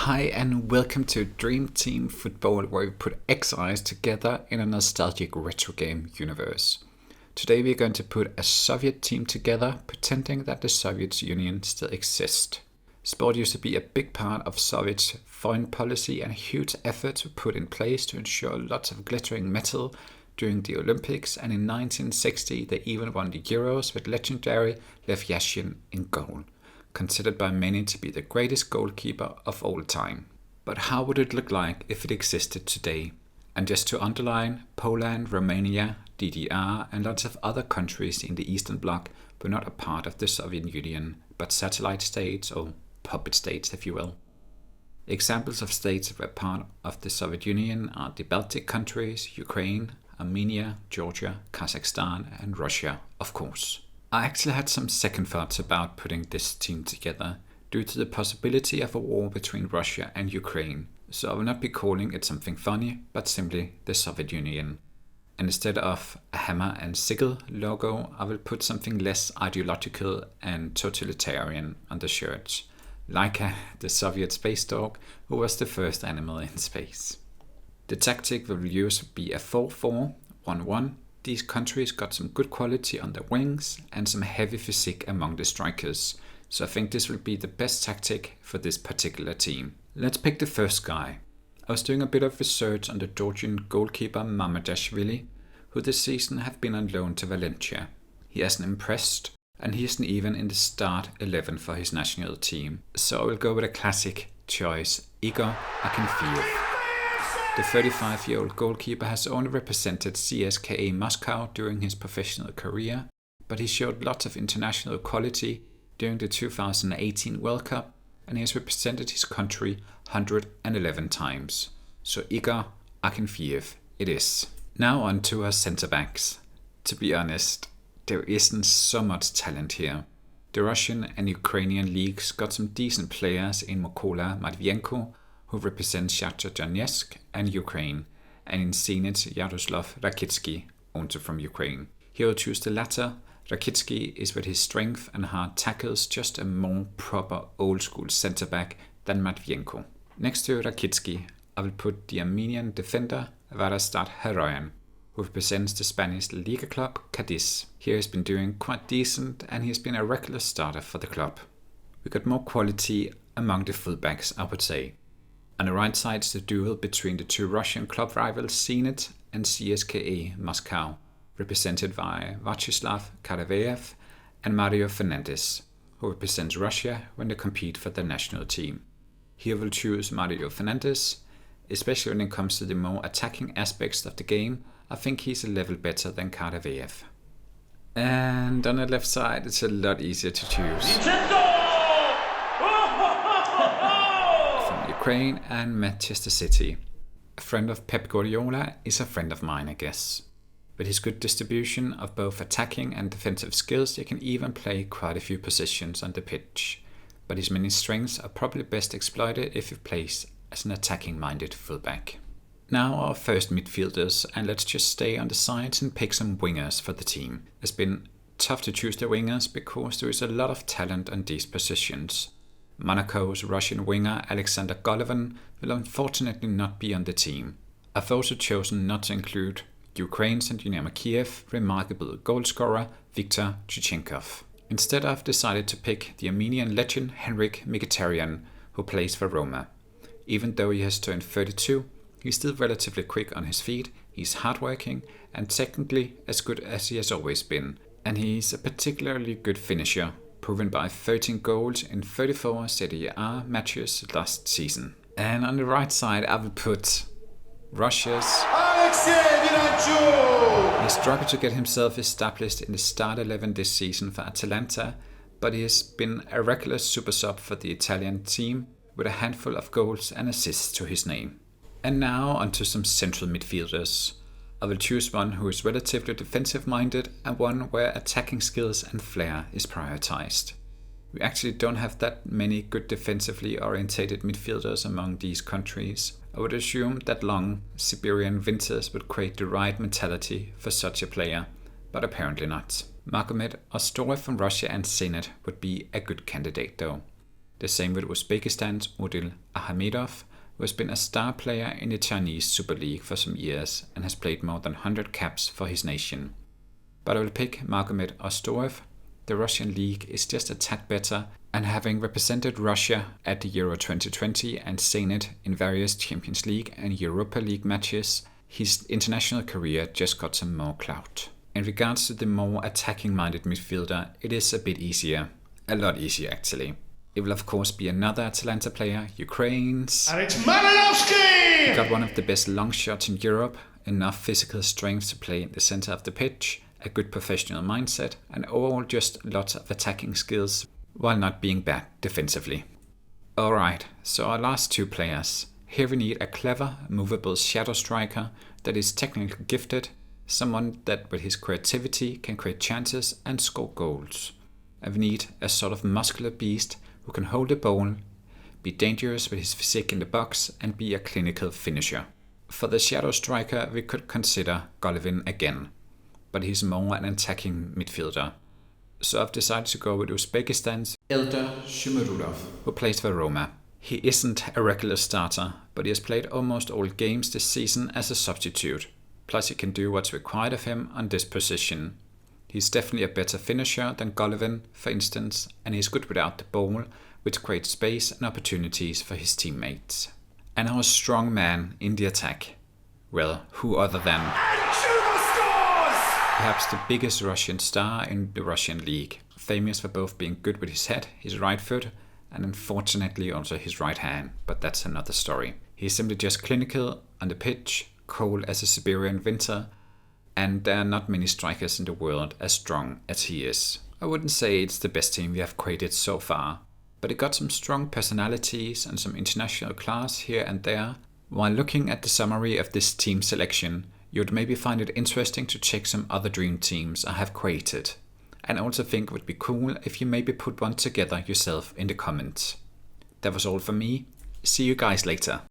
Hi and welcome to Dream Team Football, where we put XIs together in a nostalgic retro game universe. Today we're going to put a Soviet team together, pretending that the Soviet Union still exists. Sport used to be a big part of Soviet foreign policy and a huge effort to put in place to ensure lots of glittering metal during the Olympics, and in 1960 they even won the Euros with legendary Lev Yashin in goal, considered by many to be the greatest goalkeeper of all time. But how would it look like if it existed today? And just to underline, Poland, Romania, DDR and lots of other countries in the Eastern Bloc were not a part of the Soviet Union, but satellite states or puppet states, if you will. Examples of states that were part of the Soviet Union are the Baltic countries, Ukraine, Armenia, Georgia, Kazakhstan and Russia, of course. I actually had some second thoughts about putting this team together due to the possibility of a war between Russia and Ukraine, so I will not be calling it something funny, but simply the Soviet Union. And instead of a hammer and sickle logo, I will put something less ideological and totalitarian on the shirts, like the Soviet space dog, who was the first animal in space. The tactic we will use will be a 4-4-1-1. These countries got some good quality on their wings and some heavy physique among the strikers, so I think this will be the best tactic for this particular team. Let's pick the first guy. I was doing a bit of research on the Georgian goalkeeper Mamardashvili, who this season have been on loan to Valencia. He hasn't impressed, and he isn't even in the start 11 for his national team, so I will go with a classic choice, Igor Akinfeev. The 35-year-old goalkeeper has only represented CSKA Moscow during his professional career, but he showed lots of international quality during the 2018 World Cup, and he has represented his country 111 times. So Igor Akinfeev it is. Now on to our centre-backs. To be honest, there isn't so much talent here. The Russian and Ukrainian leagues got some decent players in Mykola Matvienko, who represents Shakhtar Donetsk and Ukraine, and in Zenit Yaroslav Rakitskyi, also from Ukraine. Here will choose the latter. Rakitskyi is with his strength and hard tackles just a more proper old-school centre-back than Matvienko. Next to Rakitskyi, I will put the Armenian defender Varazdat Haroyan, who represents the Spanish Liga club Cadiz. Here he's been doing quite decent and he's been a regular starter for the club. We got more quality among the fullbacks, I would say. On the right side is the duel between the two Russian club rivals Zenit and CSKA Moscow, represented by Vyacheslav Karavaev and Mário Fernandes, who represents Russia when they compete for the national team. Here we'll choose Mário Fernandes, especially when it comes to the more attacking aspects of the game. I think he's a level better than Karavaev. And on the left side it's a lot easier to choose. Zinchenko! Ukraine and Manchester City. A friend of Pep Guardiola is a friend of mine, I guess. With his good distribution of both attacking and defensive skills, he can even play quite a few positions on the pitch. But his many strengths are probably best exploited if he plays as an attacking-minded fullback. Now our first midfielders, and let's just stay on the sides and pick some wingers for the team. It's been tough to choose the wingers because there is a lot of talent on these positions. Monaco's Russian winger Alexandr Golovin will unfortunately not be on the team. I've also chosen not to include Ukraine's and Dynamo Kiev remarkable goalscorer Viktor Tsygankov. Instead I've decided to pick the Armenian legend Henrikh Mkhitaryan, who plays for Roma. Even though he has turned 32, he's still relatively quick on his feet, he's hardworking and technically as good as he has always been, and he's a particularly good finisher, proven by 13 goals in 34 Serie A matches last season. And on the right side I will put Russia's Alexey! He struggled to get himself established in the start 11 this season for Atalanta, but he has been a regular super sub for the Italian team with a handful of goals and assists to his name. And now onto some central midfielders. I will choose one who is relatively defensive-minded and one where attacking skills and flair is prioritized. We actually don't have that many good defensively orientated midfielders among these countries. I would assume that long Siberian winters would create the right mentality for such a player, but apparently not. Magomed, Ozdoev from Russia and Zenit would be a good candidate though. The same with Uzbekistan's Odil Ahmedov, who has been a star player in the Chinese Super League for some years and has played more than 100 caps for his nation. But I will pick Magomed Ozdoev. The Russian league is just a tad better, and having represented Russia at the Euro 2020 and seen it in various Champions League and Europa League matches, his international career just got some more clout. In regards to the more attacking-minded midfielder, it is a bit easier. A lot easier, actually. It will of course be another Atalanta player, Ukraine's. And it's Malinovskyi! He got one of the best long shots in Europe, enough physical strength to play in the center of the pitch, a good professional mindset, and overall just lots of attacking skills, while not being bad defensively. Alright, so our last two players. Here we need a clever, movable shadow striker that is technically gifted, someone that with his creativity can create chances and score goals. And we need a sort of muscular beast who can hold the ball, be dangerous with his physique in the box, and be a clinical finisher. For the shadow striker, we could consider Golovin again, but he's more an attacking midfielder. So I've decided to go with Uzbekistan's Eldor, who plays for Roma. He isn't a regular starter, but he has played almost all games this season as a substitute. Plus he can do what's required of him on this position. He's definitely a better finisher than Golovin, for instance, and he's good without the ball, which creates space and opportunities for his teammates. And our strong man in the attack? Well, who other than perhaps the biggest Russian star in the Russian league, famous for both being good with his head, his right foot, and unfortunately also his right hand, but that's another story. He's simply just clinical on the pitch, cold as a Siberian winter, and there are not many strikers in the world as strong as he is. I wouldn't say it's the best team we have created so far, but it got some strong personalities and some international class here and there. While looking at the summary of this team selection, you'd maybe find it interesting to check some other dream teams I have created. And also think it would be cool if you maybe put one together yourself in the comments. That was all for me. See you guys later.